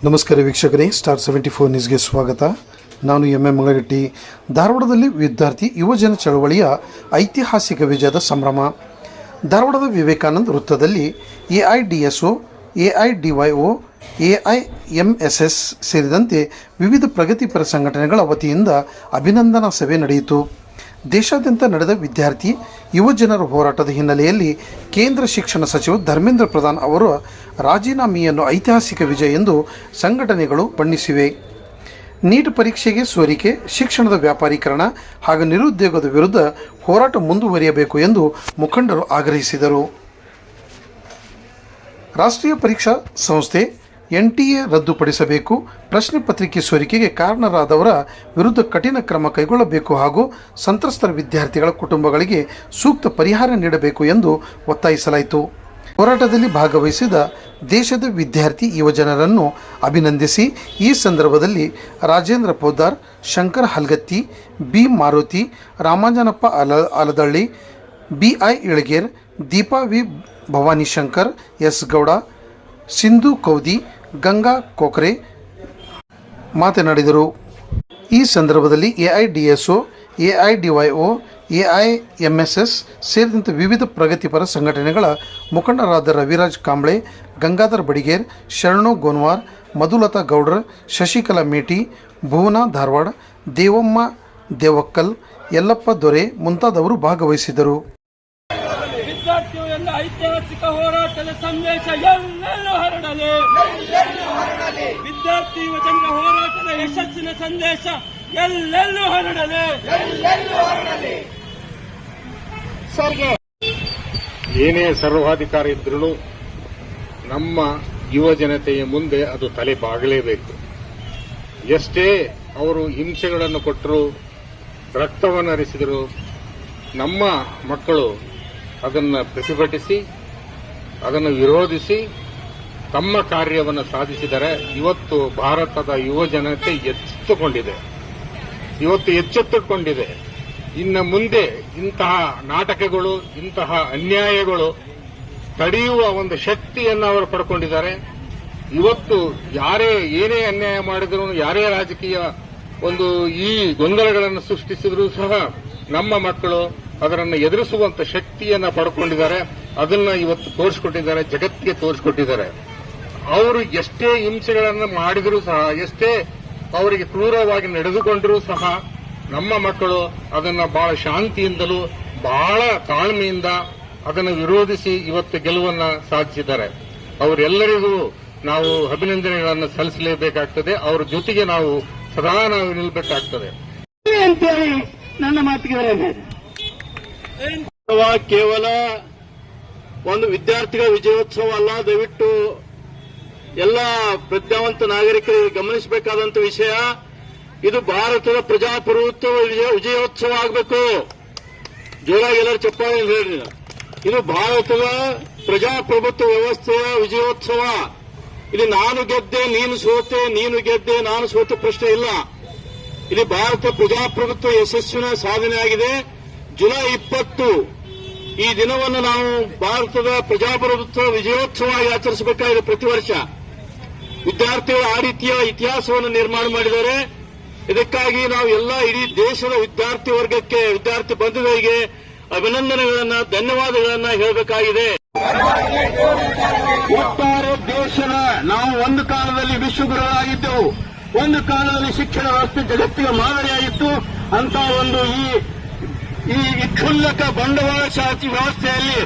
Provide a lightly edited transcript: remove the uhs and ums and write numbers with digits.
ನಮಸ್ಕಾರ ವೀಕ್ಷಕರೇ, ಸ್ಟಾರ್ 74 ನ್ಯೂಸ್ಗೆ ಸ್ವಾಗತ. ನಾನು ಎಂ ಮಂಗಳಗಟ್ಟಿ. ಧಾರವಾಡದಲ್ಲಿ ವಿದ್ಯಾರ್ಥಿ ಯುವಜನ ಚಳವಳಿಯ ಐತಿಹಾಸಿಕ ವಿಜಯದ ಸಂಭ್ರಮ. ಧಾರವಾಡದ ವಿವೇಕಾನಂದ ವೃತ್ತದಲ್ಲಿ ಎಐಡಿಎಸ್ಒ, ಎಐಡಿವೈಒ, ಎಐಎಂಎಸ್ಎಸ್ ಸೇರಿದಂತೆ ವಿವಿಧ ಪ್ರಗತಿಪರ ಸಂಘಟನೆಗಳ ವತಿಯಿಂದ ಅಭಿನಂದನಾ ಸಭೆ ನಡೆಯಿತು. ದೇಶಾದ್ಯಂತ ನಡೆದ ವಿದ್ಯಾರ್ಥಿ ಯುವಜನರ ಹೋರಾಟದ ಹಿನ್ನೆಲೆಯಲ್ಲಿ ಕೇಂದ್ರ ಶಿಕ್ಷಣ ಸಚಿವ ಧರ್ಮೇಂದ್ರ ಪ್ರಧಾನ್ ಅವರ ರಾಜೀನಾಮೆಯನ್ನು ಐತಿಹಾಸಿಕ ವಿಜಯ ಎಂದು ಸಂಘಟನೆಗಳು ಬಣ್ಣಿಸಿವೆ. ನೀಟ್ ಪರೀಕ್ಷೆಗೆ ಸೋರಿಕೆ, ಶಿಕ್ಷಣದ ವ್ಯಾಪಾರೀಕರಣ ಹಾಗೂ ನಿರುದ್ಯೋಗದ ವಿರುದ್ಧ ಹೋರಾಟ ಮುಂದುವರಿಯಬೇಕು ಎಂದು ಮುಖಂಡರು ಆಗ್ರಹಿಸಿದರು. ರಾಷ್ಟ್ರೀಯ ಪರೀಕ್ಷಾ ಸಂಸ್ಥೆ NTA ರದ್ದುಪಡಿಸಬೇಕು, ಪ್ರಶ್ನೆ ಪತ್ರಿಕೆ ಸೋರಿಕೆಗೆ ಕಾರಣರಾದವರ ವಿರುದ್ಧ ಕಠಿಣ ಕ್ರಮ ಕೈಗೊಳ್ಳಬೇಕು ಹಾಗೂ ಸಂತ್ರಸ್ತರ ವಿದ್ಯಾರ್ಥಿಗಳ ಕುಟುಂಬಗಳಿಗೆ ಸೂಕ್ತ ಪರಿಹಾರ ನೀಡಬೇಕು ಎಂದು ಒತ್ತಾಯಿಸಲಾಯಿತು. ಹೋರಾಟದಲ್ಲಿ ಭಾಗವಹಿಸಿದ ದೇಶದ ವಿದ್ಯಾರ್ಥಿ ಯುವಜನರನ್ನು ಅಭಿನಂದಿಸಿ ಈ ಸಂದರ್ಭದಲ್ಲಿ Rajendra Poddar, Shankar Halgatti, B Maruti, Ramanjanappa Aladalli, BI Ilager, Deepa V Bhavanishankar, S Gowda, Sindhu Kaudi, Ganga Kokare ಮಾತನಾಡಿದರು. ಈ ಸಂದರ್ಭದಲ್ಲಿ ಎಐಡಿಎಸ್ಒ, ಎಐಡಿವೈಒ, ಎಐಎಂಎಸ್ಎಸ್ ಸೇರಿದಂತೆ ವಿವಿಧ ಪ್ರಗತಿಪರ ಸಂಘಟನೆಗಳ ಮುಖಂಡರಾದ ರವಿರಾಜ್ ಕಾಂಬ್ಳೆ, ಗಂಗಾಧರ್ ಬಡಿಗೇರ್, ಶರಣು ಗೋನ್ವಾರ್, ಮಧುಲತಾ ಗೌಡ್ರ, ಶಶಿಕಲಾ ಮೇಟಿ, ಭುವನಾ ಧಾರವಾಡ, ದೇವಮ್ಮ ದೇವಕ್ಕಲ್, ಯಲ್ಲಪ್ಪ ದೊರೆ ಮುಂತಾದವರು ಭಾಗವಹಿಸಿದರು. ಐತಿಹಾಸಿಕ ಹೋರಾಟದ ಸಂದೇಶ ಎಲ್ಲೆಲ್ಲೂ ಹರಡಲಿ. ವಿದ್ಯಾರ್ಥಿ ಯುವಜನರ ಹೋರಾಟದ ಯಶಸ್ಸಿನ ಸಂದೇಶ ಎಲ್ಲೆಲ್ಲೂ ಹರಡಲಿ. ಏನೇ ಸರ್ವಾಧಿಕಾರ ಇದ್ರೂ ನಮ್ಮ ಯುವ ಜನತೆಯ ಮುಂದೆ ಅದು ತಲೆ ಬಾಗಲೇಬೇಕು. ಎಷ್ಟೇ ಅವರು ಹಿಂಸೆಗಳನ್ನು ಕೊಟ್ಟರು, ರಕ್ತವನ್ನು ಹರಿಸಿದರು, ನಮ್ಮ ಮಕ್ಕಳು ಅದನ್ನು ಪ್ರತಿಭಟಿಸಿ, ಅದನ್ನು ವಿರೋಧಿಸಿ ತಮ್ಮ ಕಾರ್ಯವನ್ನು ಸಾಧಿಸಿದರೆ ಇವತ್ತು ಭಾರತದ ಯುವ ಜನತೆ ಎಚ್ಚೆತ್ತುಕೊಂಡಿದೆ. ಇನ್ನು ಮುಂದೆ ಇಂತಹ ನಾಟಕಗಳು, ಇಂತಹ ಅನ್ಯಾಯಗಳು ತಡೆಯುವ ಒಂದು ಶಕ್ತಿಯನ್ನು ಅವರು ಪಡ್ಕೊಂಡಿದ್ದಾರೆ. ಇವತ್ತು ಯಾರೇ ಏನೇ ಅನ್ಯಾಯ ಮಾಡಿದರೂ, ಯಾರೇ ರಾಜಕೀಯ ಒಂದು ಈ ಗೊಂದಲಗಳನ್ನು ಸೃಷ್ಟಿಸಿದರೂ ಸಹ ನಮ್ಮ ಮಕ್ಕಳು ಅದನ್ನು ಎದುರಿಸುವಂತ ಶಕ್ತಿಯನ್ನ ಪಡ್ಕೊಂಡಿದ್ದಾರೆ. ಅದನ್ನ ಇವತ್ತು ತೋರಿಸಿಕೊಟ್ಟಿದ್ದಾರೆ, ಜಗತ್ತಿಗೆ ತೋರಿಸಿಕೊಟ್ಟಿದ್ದಾರೆ. ಅವರು ಎಷ್ಟೇ ಹಿಂಸೆಗಳನ್ನು ಮಾಡಿದರೂ ಸಹ, ಎಷ್ಟೇ ಅವರಿಗೆ ಕ್ರೂರವಾಗಿ ನಡೆದುಕೊಂಡರೂ ಸಹ ನಮ್ಮ ಮಕ್ಕಳು ಅದನ್ನ ಬಹಳ ಶಾಂತಿಯಿಂದಲೂ ಬಹಳ ತಾಳ್ಮೆಯಿಂದ ಅದನ್ನು ವಿರೋಧಿಸಿ ಇವತ್ತು ಗೆಲುವನ್ನ ಸಾಧಿಸಿದ್ದಾರೆ. ಅವರೆಲ್ಲರಿಗೂ ನಾವು ಅಭಿನಂದನೆಗಳನ್ನು ಸಲ್ಲಿಸಲೇಬೇಕಾಗ್ತದೆ. ಅವರ ಜೊತೆಗೆ ನಾವು ಸದಾ ನಾವು ನಿಲ್ಲಬೇಕಾಗ್ತದೆ ಅಂತೇಳಿ ನನ್ನ ಮಾತಿಗೆ ಕೇವಲ ಒಂದು ವಿದ್ಯಾರ್ಥಿಗಳ ವಿಜಯೋತ್ಸವ ಅಲ್ಲ. ದಯವಿಟ್ಟು ಎಲ್ಲ ಪ್ರಜ್ಞಾವಂತ ನಾಗರಿಕರಿಗೆ ಗಮನಿಸಬೇಕಾದಂತ ವಿಷಯ, ಇದು ಭಾರತದ ಪ್ರಜಾಪ್ರಭುತ್ವ ವಿಜಯೋತ್ಸವ ಆಗಬೇಕು. ಜೋರಾಗಿ ಎಲ್ಲರೂ ಚಪ್ಪಾಳೆ ಹೇಳಿ. ಇದು ಭಾರತದ ಪ್ರಜಾಪ್ರಭುತ್ವ ವ್ಯವಸ್ಥೆಯ ವಿಜಯೋತ್ಸವ. ಇಲ್ಲಿ ನಾನು ಗೆದ್ದೆ, ನೀನು ಸೋತೆ, ನೀನು ಗೆದ್ದೆ, ನಾನು ಸೋತೆ ಪ್ರಶ್ನೆ ಇಲ್ಲ. ಇಲ್ಲಿ ಭಾರತ ಪ್ರಜಾಪ್ರಭುತ್ವ ಯಶಸ್ವಿನ ಸಾಧನೆ ಆಗಿದೆ. ಜುಲೈ 20 ಈ ದಿನವನ್ನು ನಾವು ಭಾರತದ ಪ್ರಜಾಪ್ರಭುತ್ವ ವಿಜಯೋತ್ಸವವಾಗಿ ಆಚರಿಸಬೇಕಾಗಿದೆ. ಪ್ರತಿ ವರ್ಷ ವಿದ್ಯಾರ್ಥಿಗಳು ಆ ರೀತಿಯ ಇತಿಹಾಸವನ್ನು ನಿರ್ಮಾಣ ಮಾಡಿದ್ದಾರೆ. ಇದಕ್ಕಾಗಿ ನಾವು ಎಲ್ಲ ಇಡೀ ದೇಶದ ವಿದ್ಯಾರ್ಥಿ ವರ್ಗಕ್ಕೆ, ವಿದ್ಯಾರ್ಥಿ ಬಂಧುಗಳಿಗೆ ಅಭಿನಂದನೆಗಳನ್ನ, ಧನ್ಯವಾದಗಳನ್ನ ಹೇಳಬೇಕಾಗಿದೆ. ಒಟ್ಟಾರೆ ದೇಶದ ನಾವು ಒಂದು ಕಾಲದಲ್ಲಿ ವಿಶ್ವಗುರುಗಳಾಗಿದ್ದೆವು, ಒಂದು ಕಾಲದಲ್ಲಿ ಶಿಕ್ಷಣ ವ್ಯವಸ್ಥೆ ಜಗತ್ತಿಗೆ ಮಾದರಿಯಾಗಿತ್ತು. ಅಂತ ಒಂದು ಈ ಕ್ಷುಲ್ಲಕ ಬಂಡವಾಳಶಾಹಿ ವ್ಯವಸ್ಥೆಯಲ್ಲಿ